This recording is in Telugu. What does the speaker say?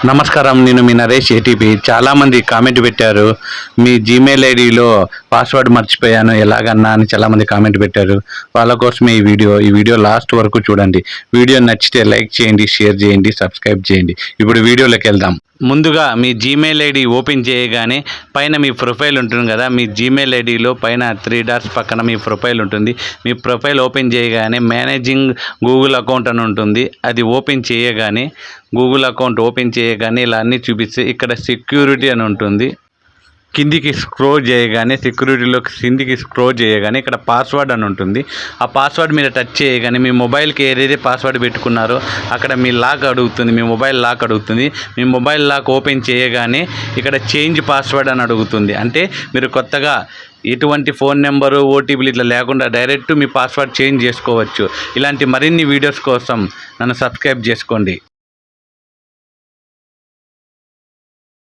నమస్కారం, నేను మీ నరేష్ ఏటీపీ. చాలామంది కామెంట్ పెట్టారు, మీ జీమెయిల్ ఐడిలో పాస్వర్డ్ మర్చిపోయాను ఎలాగన్నా అని చాలామంది కామెంట్ పెట్టారు. వాళ్ళ కోసమే ఈ వీడియో లాస్ట్ వరకు చూడండి. వీడియో నచ్చితే లైక్ చేయండి, షేర్ చేయండి, సబ్స్క్రైబ్ చేయండి. ఇప్పుడు వీడియోలోకి వెళ్దాం. ముందుగా మీ జీమెయిల్ ఐడి ఓపెన్ చేయగానే పైన మీ ప్రొఫైల్ ఉంటుంది కదా, మీ జీమెయిల్ ఐడిలో పైన 3 డాట్స్ పక్కన మీ ప్రొఫైల్ ఉంటుంది. మీ ప్రొఫైల్ ఓపెన్ చేయగానే మేనేజింగ్ గూగుల్ అకౌంట్ అని ఉంటుంది. అది ఓపెన్ చేయగానే గూగుల్ అకౌంట్ ఓపెన్ చేయగానే ఇలా అన్నీ చూపిస్తే ఇక్కడ సెక్యూరిటీ అని ఉంటుంది. కిందికి స్క్రోల్ చేయగానే కిందికి స్క్రోల్ చేయగానే ఇక్కడ పాస్వర్డ్ అని ఉంటుంది. ఆ పాస్వర్డ్ మీద టచ్ చేయగానే మీ మొబైల్కి ఏదైతే పాస్వర్డ్ పెట్టుకున్నారో అక్కడ మీ లాక్ అడుగుతుంది, మీ మొబైల్ లాక్ అడుగుతుంది. మీ మొబైల్ లాక్ ఓపెన్ చేయగానే ఇక్కడ చేంజ్ పాస్వర్డ్ అని అడుగుతుంది. అంటే మీరు కొత్తగా ఎటువంటి ఫోన్ నెంబరు, ఓటీపీలు ఇట్లా లేకుండా డైరెక్ట్ మీ పాస్వర్డ్ చేంజ్ చేసుకోవచ్చు. ఇలాంటి మరిన్ని వీడియోస్ కోసం నన్ను సబ్స్క్రైబ్ చేసుకోండి.